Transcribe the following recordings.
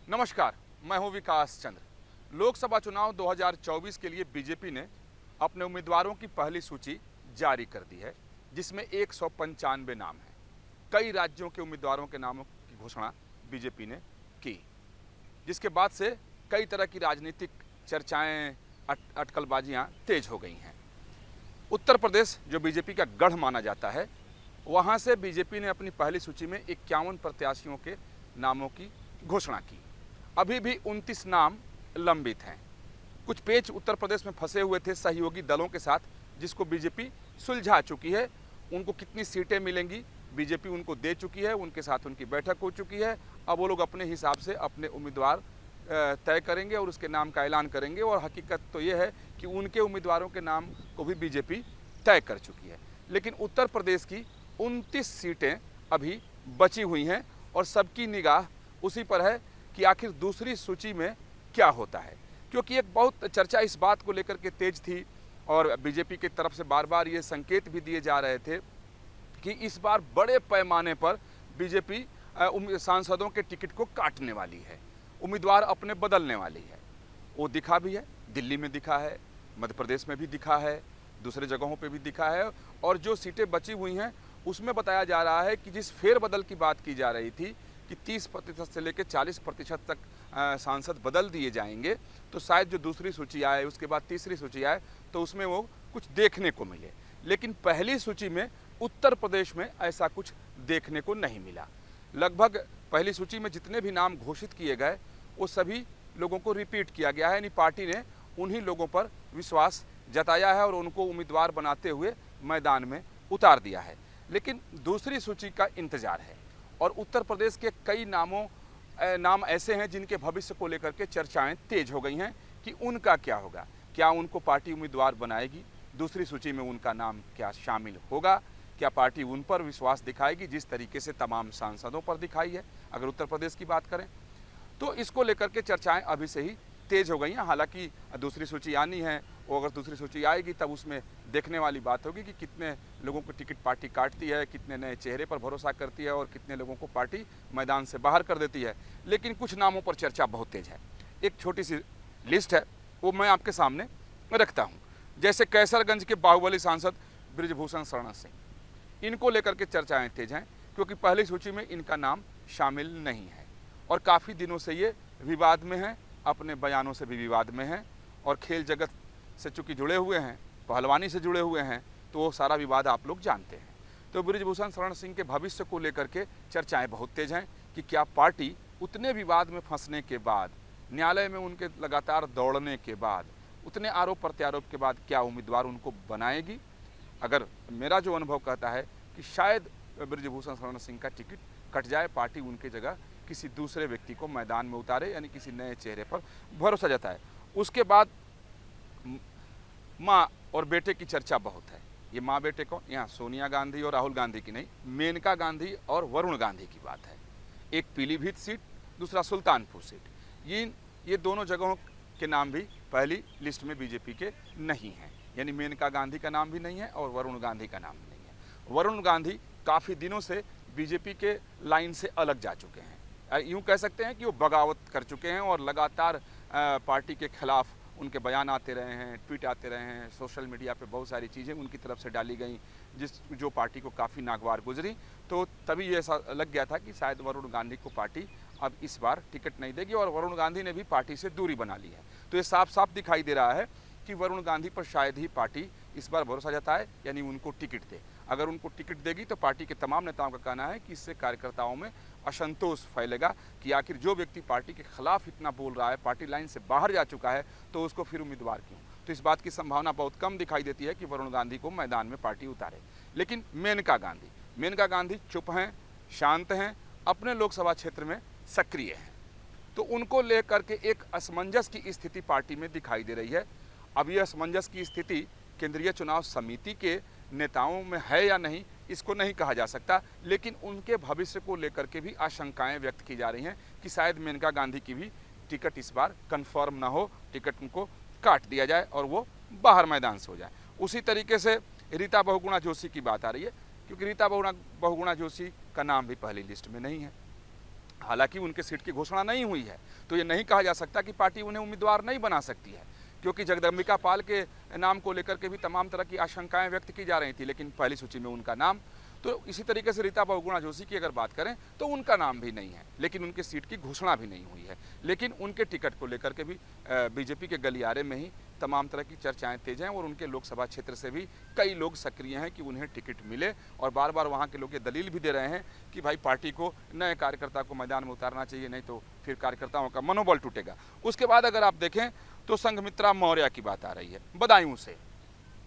नमस्कार, मैं हूं विकास चंद्र। लोकसभा चुनाव 2024 के लिए बीजेपी ने अपने उम्मीदवारों की पहली सूची जारी कर दी है, जिसमें 195 नाम हैं। कई राज्यों के उम्मीदवारों के नामों की घोषणा बीजेपी ने की, जिसके बाद से कई तरह की राजनीतिक चर्चाएं, अटकलबाजियां तेज हो गई हैं। उत्तर प्रदेश, जो बीजेपी का गढ़ माना जाता है, वहां से बीजेपी ने अपनी पहली सूची में 51 प्रत्याशियों के नामों की घोषणा की। अभी भी 29 नाम लंबित हैं। कुछ पेच उत्तर प्रदेश में फंसे हुए थे सहयोगी दलों के साथ, जिसको बीजेपी सुलझा चुकी है। उनको कितनी सीटें मिलेंगी बीजेपी उनको दे चुकी है, उनके साथ उनकी बैठक हो चुकी है। अब वो लोग अपने हिसाब से अपने उम्मीदवार तय करेंगे और उसके नाम का ऐलान करेंगे। और हकीकत तो ये है कि उनके उम्मीदवारों के नाम को भी बीजेपी तय कर चुकी है। लेकिन उत्तर प्रदेश की 29 सीटें अभी बची हुई हैं और सबकी निगाह उसी पर है कि आखिर दूसरी सूची में क्या होता है। क्योंकि एक बहुत चर्चा इस बात को लेकर के तेज थी और बीजेपी की तरफ से बार बार ये संकेत भी दिए जा रहे थे कि इस बार बड़े पैमाने पर बीजेपी सांसदों के टिकट को काटने वाली है, उम्मीदवार अपने बदलने वाली है। वो दिखा भी है, दिल्ली में दिखा है, मध्य प्रदेश में भी दिखा है, दूसरे जगहों पे भी दिखा है। और जो सीटें बची हुई हैं उसमें बताया जा रहा है कि जिस फेरबदल की बात की जा रही थी कि 30% से लेकर 40% तक सांसद बदल दिए जाएंगे, तो शायद जो दूसरी सूची आए उसके बाद तीसरी सूची आए तो उसमें वो कुछ देखने को मिले। लेकिन पहली सूची में उत्तर प्रदेश में ऐसा कुछ देखने को नहीं मिला। लगभग पहली सूची में जितने भी नाम घोषित किए गए वो सभी लोगों को रिपीट किया गया है, यानी पार्टी ने उन्हीं लोगों पर विश्वास जताया है और उनको उम्मीदवार बनाते हुए मैदान में उतार दिया है। लेकिन दूसरी सूची का इंतजार है और उत्तर प्रदेश के कई नाम ऐसे हैं जिनके भविष्य को लेकर के चर्चाएं तेज हो गई हैं कि उनका क्या होगा। क्या उनको पार्टी उम्मीदवार बनाएगी, दूसरी सूची में उनका नाम क्या शामिल होगा, क्या पार्टी उन पर विश्वास दिखाएगी जिस तरीके से तमाम सांसदों पर दिखाई है अगर उत्तर प्रदेश की बात करें। तो इसको लेकर के चर्चाएं अभी से ही तेज हो गई हैं। हालांकि दूसरी सूची आनी है, वो अगर दूसरी सूची आएगी तब उसमें देखने वाली बात होगी कि कितने लोगों को टिकट पार्टी काटती है, कितने नए चेहरे पर भरोसा करती है और कितने लोगों को पार्टी मैदान से बाहर कर देती है। लेकिन कुछ नामों पर चर्चा बहुत तेज है। एक छोटी सी लिस्ट है, वो मैं आपके सामने रखता हूँ। जैसे कैसरगंज के बाहुबली सांसद बृजभूषण शरण सिंह, इनको लेकर के चर्चाएँ तेज हैं क्योंकि पहली सूची में इनका नाम शामिल नहीं है और काफ़ी दिनों से ये विवाद में हैं, अपने बयानों से भी विवाद में हैं और खेल जगत से चूँकि जुड़े हुए हैं, पहलवानी से जुड़े हुए हैं, तो वो सारा विवाद आप लोग जानते हैं। तो बृजभूषण शरण सिंह के भविष्य को लेकर के चर्चाएं बहुत तेज हैं कि क्या पार्टी उतने विवाद में फंसने के बाद, न्यायालय में उनके लगातार दौड़ने के बाद, उतने आरोप प्रत्यारोप के बाद क्या उम्मीदवार उनको बनाएगी। अगर मेरा जो अनुभव कहता है कि शायद बृजभूषण शरण सिंह का टिकट कट जाए, पार्टी उनकी जगह किसी दूसरे व्यक्ति को मैदान में उतारे, यानी किसी नए चेहरे पर भरोसा जताए। उसके बाद माँ और बेटे की चर्चा बहुत है। ये माँ बेटे को यहाँ सोनिया गांधी और राहुल गांधी की नहीं, मेनका गांधी और वरुण गांधी की बात है। एक पीलीभीत सीट, दूसरा सुल्तानपुर सीट। ये दोनों जगहों के नाम भी पहली लिस्ट में बीजेपी के नहीं हैं, यानी मेनका गांधी का नाम भी नहीं है और वरुण गांधी का नाम भी नहीं है। वरुण गांधी काफ़ी दिनों से बीजेपी के लाइन से अलग जा चुके हैं। यूँ कह सकते हैं कि वो बगावत कर चुके हैं और लगातार पार्टी के खिलाफ उनके बयान आते रहे हैं, ट्वीट आते रहे हैं, सोशल मीडिया पे बहुत सारी चीज़ें उनकी तरफ से डाली गई जो पार्टी को काफ़ी नागवार गुजरी। तो तभी ये ऐसा लग गया था कि शायद वरुण गांधी को पार्टी अब इस बार टिकट नहीं देगी और वरुण गांधी ने भी पार्टी से दूरी बना ली है। तो ये साफ साफ दिखाई दे रहा है कि वरुण गांधी पर शायद ही पार्टी इस बार भरोसा जताए, यानी उनको टिकट दे। अगर उनको टिकट देगी तो पार्टी के तमाम नेताओं का कहना है कि इससे कार्यकर्ताओं में असंतोष फैलेगा कि आखिर जो व्यक्ति पार्टी के खिलाफ इतना बोल रहा है, पार्टी लाइन से बाहर जा चुका है, तो उसको फिर उम्मीदवार क्यों। तो इस बात की संभावना बहुत कम दिखाई देती है कि वरुण गांधी को मैदान में पार्टी उतारे। लेकिन मेनका गांधी चुप हैं, शांत हैं, अपने लोकसभा क्षेत्र में सक्रिय हैं। तो उनको लेकर के एक असमंजस की स्थिति पार्टी में दिखाई दे रही है। अब यह असमंजस की स्थिति केंद्रीय चुनाव समिति के नेताओं में है या नहीं, इसको नहीं कहा जा सकता। लेकिन उनके भविष्य को लेकर के भी आशंकाएं व्यक्त की जा रही हैं कि शायद मेनका गांधी की भी टिकट इस बार कंफर्म ना हो, टिकट उनको काट दिया जाए और वो बाहर मैदान से हो जाए। उसी तरीके से रीता बहुगुणा जोशी की बात आ रही है, क्योंकि रीता बहुगुणा जोशी का नाम भी पहली लिस्ट में नहीं है। हालांकि उनके सीट की घोषणा नहीं हुई है, तो ये नहीं कहा जा सकता कि पार्टी उन्हें उम्मीदवार नहीं बना सकती है, क्योंकि जगदम्बिका पाल के नाम को लेकर के भी तमाम तरह की आशंकाएं व्यक्त की जा रही थी, लेकिन पहली सूची में उनका नाम। तो इसी तरीके से रीता बहुगुणा जोशी की अगर बात करें तो उनका नाम भी नहीं है, लेकिन उनके सीट की घोषणा भी नहीं हुई है। लेकिन उनके टिकट को लेकर के भी बीजेपी के गलियारे में ही तमाम तरह की चर्चाएं तेज हैं, और उनके लोकसभा क्षेत्र से भी कई लोग सक्रिय हैं कि उन्हें टिकट मिले, और बार बार वहां के लोग ये दलील भी दे रहे हैं कि भाई पार्टी को नए कार्यकर्ता को मैदान में उतारना चाहिए, नहीं तो फिर कार्यकर्ताओं का मनोबल टूटेगा। उसके बाद अगर आप देखें तो संघमित्रा मौर्य की बात आ रही है बदायूं से,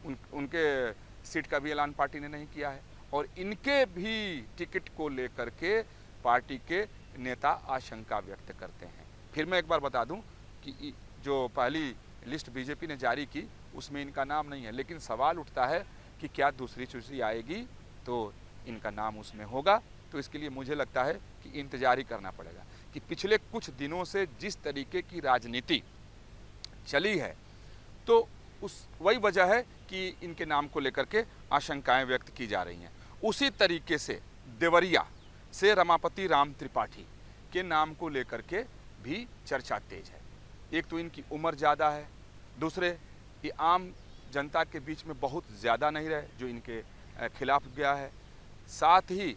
उनके सीट का भी ऐलान पार्टी ने नहीं किया है, और इनके भी टिकट को लेकर के पार्टी के नेता आशंका व्यक्त करते हैं। फिर मैं एक बार बता दूं कि जो पहली लिस्ट बीजेपी ने जारी की उसमें इनका नाम नहीं है, लेकिन सवाल उठता है कि क्या दूसरी सूची आएगी तो इनका नाम उसमें होगा। तो इसके लिए मुझे लगता है कि इंतजार ही करना पड़ेगा कि पिछले कुछ दिनों से जिस तरीके की राजनीति चली है, तो वही वजह है कि इनके नाम को लेकर के आशंकाएं व्यक्त की जा रही हैं। उसी तरीके से देवरिया से रमापति राम त्रिपाठी के नाम को लेकर के भी चर्चा तेज है। एक तो इनकी उम्र ज़्यादा है, दूसरे ये आम जनता के बीच में बहुत ज़्यादा नहीं रहे जो इनके खिलाफ गया है। साथ ही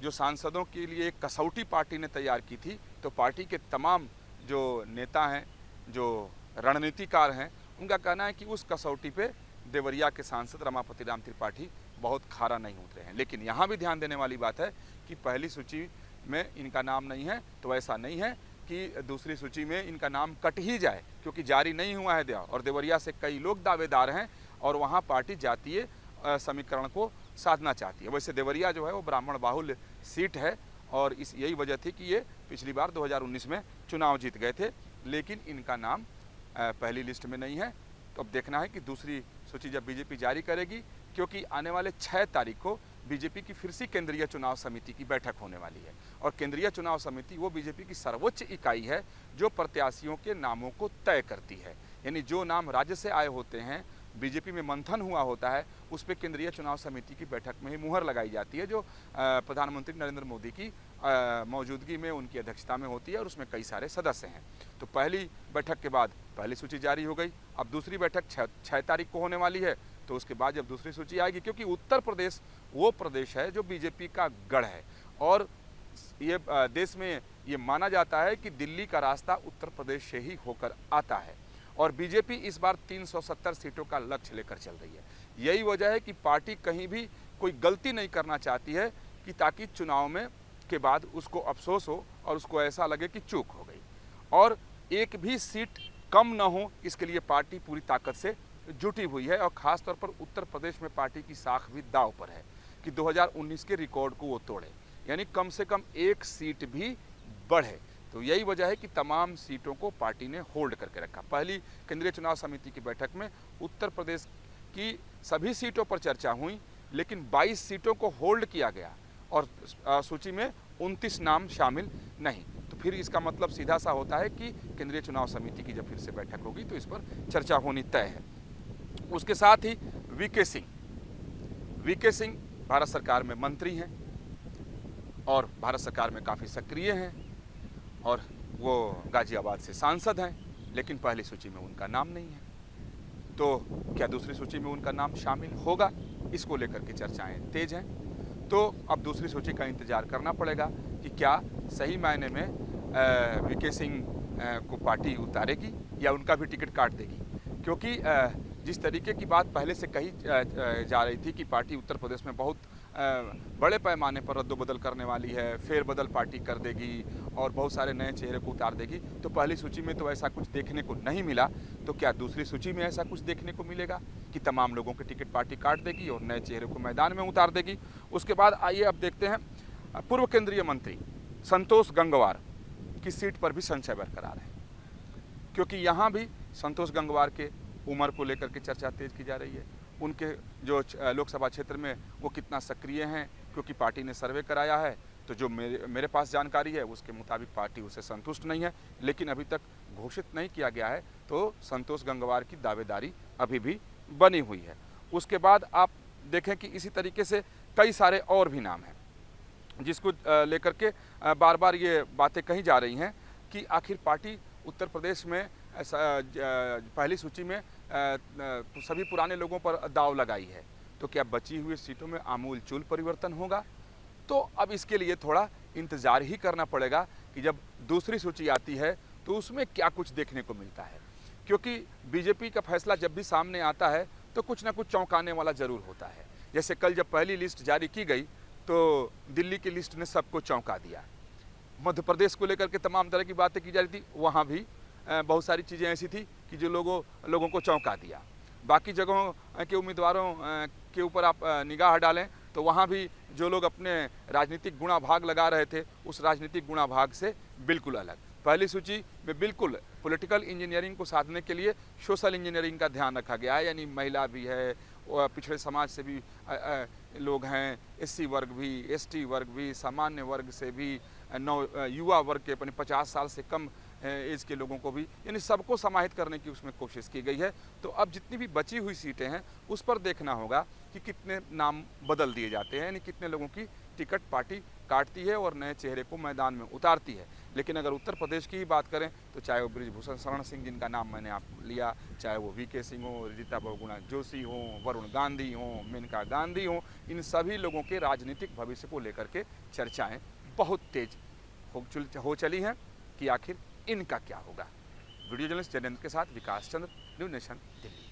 जो सांसदों के लिए एक कसौटी पार्टी ने तैयार की थी, तो पार्टी के तमाम जो नेता हैं, जो रणनीतिकार हैं, उनका कहना है कि उस कसौटी पे देवरिया के सांसद रमापति राम त्रिपाठी बहुत खारा नहीं उतरे हैं। लेकिन यहाँ भी ध्यान देने वाली बात है कि पहली सूची में इनका नाम नहीं है, तो ऐसा नहीं है कि दूसरी सूची में इनका नाम कट ही जाए, क्योंकि जारी नहीं हुआ है और देवरिया से कई लोग दावेदार हैं और वहाँ पार्टी जातीय समीकरण को साधना चाहती है। वैसे देवरिया जो है वो ब्राह्मण बाहुल्य सीट है, और यही वजह थी कि ये पिछली बार 2019 में चुनाव जीत गए थे, लेकिन इनका नाम पहली लिस्ट में नहीं है। तो अब देखना है कि दूसरी सूची जब बीजेपी जारी करेगी, क्योंकि आने वाले 6 तारीख को बीजेपी की फिर से केंद्रीय चुनाव समिति की बैठक होने वाली है, और केंद्रीय चुनाव समिति वो बीजेपी की सर्वोच्च इकाई है जो प्रत्याशियों के नामों को तय करती है। यानी जो नाम राज्य से आए होते हैं, बीजेपी में मंथन हुआ होता है, उस पर केंद्रीय चुनाव समिति की बैठक में ही मुहर लगाई जाती है, जो प्रधानमंत्री नरेंद्र मोदी की मौजूदगी में उनकी अध्यक्षता में होती है, और उसमें कई सारे सदस्य हैं। तो पहली बैठक के बाद पहली सूची जारी हो गई। अब दूसरी बैठक 6 तारीख को होने वाली है, तो उसके बाद जब दूसरी सूची आएगी, क्योंकि उत्तर प्रदेश वो प्रदेश है जो बीजेपी का गढ़ है, और ये देश में ये माना जाता है कि दिल्ली का रास्ता उत्तर प्रदेश से ही होकर आता है, और बीजेपी इस बार 370 सीटों का लक्ष्य लेकर चल रही है। यही वजह है कि पार्टी कहीं भी कोई गलती नहीं करना चाहती है कि ताकि चुनाव में के बाद उसको अफसोस हो और उसको ऐसा लगे कि चूक हो गई, और एक भी सीट कम न हो, इसके लिए पार्टी पूरी ताकत से जुटी हुई है। और ख़ास तौर पर उत्तर प्रदेश में पार्टी की साख भी दांव पर है कि 2019 के रिकॉर्ड को वो तोड़े, यानी कम से कम एक सीट भी बढ़े। तो यही वजह है कि तमाम सीटों को पार्टी ने होल्ड करके रखा। पहली केंद्रीय चुनाव समिति की बैठक में उत्तर प्रदेश की सभी सीटों पर चर्चा हुई, लेकिन 22 सीटों को होल्ड किया गया, और सूची में 29 नाम शामिल नहीं। तो फिर इसका मतलब सीधा सा होता है कि केंद्रीय चुनाव समिति की जब फिर से बैठक होगी तो इस पर चर्चा होनी तय है। उसके साथ ही वीके सिंह भारत सरकार में मंत्री हैं और भारत सरकार में काफ़ी सक्रिय हैं, और वो गाजियाबाद से सांसद हैं, लेकिन पहली सूची में उनका नाम नहीं है। तो क्या दूसरी सूची में उनका नाम शामिल होगा, इसको लेकर के चर्चाएं तेज हैं। तो अब दूसरी सूची का इंतजार करना पड़ेगा कि क्या सही मायने में वीके सिंह को पार्टी उतारेगी या उनका भी टिकट काट देगी, क्योंकि जिस तरीके की बात पहले से कही जा रही थी कि पार्टी उत्तर प्रदेश में बहुत बड़े पैमाने पर रद्दोबदल करने वाली है, फेरबदल पार्टी कर देगी और बहुत सारे नए चेहरे को उतार देगी, तो पहली सूची में तो ऐसा कुछ देखने को नहीं मिला। तो क्या दूसरी सूची में ऐसा कुछ देखने को मिलेगा कि तमाम लोगों के टिकट पार्टी काट देगी और नए चेहरे को मैदान में उतार देगी? उसके बाद आइए अब देखते हैं, पूर्व केंद्रीय मंत्री संतोष गंगवार की सीट पर भी संशय बरकरार है, क्योंकि यहाँ भी संतोष गंगवार के उम्र को लेकर के चर्चा तेज की जा रही है। उनके जो लोकसभा क्षेत्र में वो कितना सक्रिय हैं, क्योंकि पार्टी ने सर्वे कराया है, तो जो मेरे पास जानकारी है उसके मुताबिक पार्टी उसे संतुष्ट नहीं है, लेकिन अभी तक घोषित नहीं किया गया है। तो संतोष गंगवार की दावेदारी अभी भी बनी हुई है। उसके बाद आप देखें कि इसी तरीके से कई सारे और भी नाम हैं। जिसको लेकर के बार बार ये बातें कही जा रही हैं कि आखिर पार्टी उत्तर प्रदेश में पहली सूची में सभी पुराने लोगों पर दाव लगाई है, तो क्या बची हुई सीटों में आमूल चूल परिवर्तन होगा? तो अब इसके लिए थोड़ा इंतज़ार ही करना पड़ेगा कि जब दूसरी सूची आती है तो उसमें क्या कुछ देखने को मिलता है, क्योंकि बीजेपी का फैसला जब भी सामने आता है तो कुछ ना कुछ चौंकाने वाला ज़रूर होता है। जैसे कल जब पहली लिस्ट जारी की गई तो दिल्ली की लिस्ट ने सबको चौंका दिया। मध्य प्रदेश को लेकर के तमाम तरह की बातें की जा रही थी, वहाँ भी बहुत सारी चीज़ें ऐसी थी कि जो लोगों को चौंका दिया। बाकी जगहों के उम्मीदवारों के ऊपर आप निगाह डालें तो वहाँ भी जो लोग अपने राजनीतिक गुणाभाग लगा रहे थे, उस राजनीतिक गुणाभाग से बिल्कुल अलग। पहली सूची में बिल्कुल पॉलिटिकल इंजीनियरिंग को साधने के लिए सोशल इंजीनियरिंग का ध्यान रखा गया है, यानी महिला भी है, पिछड़े समाज से भी लोग हैं, एससी वर्ग भी, एसटी वर्ग भी, सामान्य वर्ग से भी, युवा वर्ग के अपने 50 साल से कम एज के लोगों को भी, यानी सबको समाहित करने की उसमें कोशिश की गई है। तो अब जितनी भी बची हुई सीटें हैं उस पर देखना होगा कि कितने नाम बदल दिए जाते हैं, यानी कितने लोगों की टिकट पार्टी काटती है और नए चेहरे को मैदान में उतारती है। लेकिन अगर उत्तर प्रदेश की ही बात करें तो चाहे वो बृजभूषण शरण सिंह, जिनका नाम मैंने आप लिया, चाहे वो वीके सिंह हो, रीता बहुगुणा जोशी हो, वरुण गांधी हो, मेनका गांधी हो, इन सभी लोगों के राजनीतिक भविष्य को लेकर के चर्चाएं बहुत तेज हो चली हैं कि आखिर इनका क्या होगा। वीडियो जर्नलिस्ट जयेंद्र के साथ विकास चंद्र, न्यू नेशन, दिल्ली।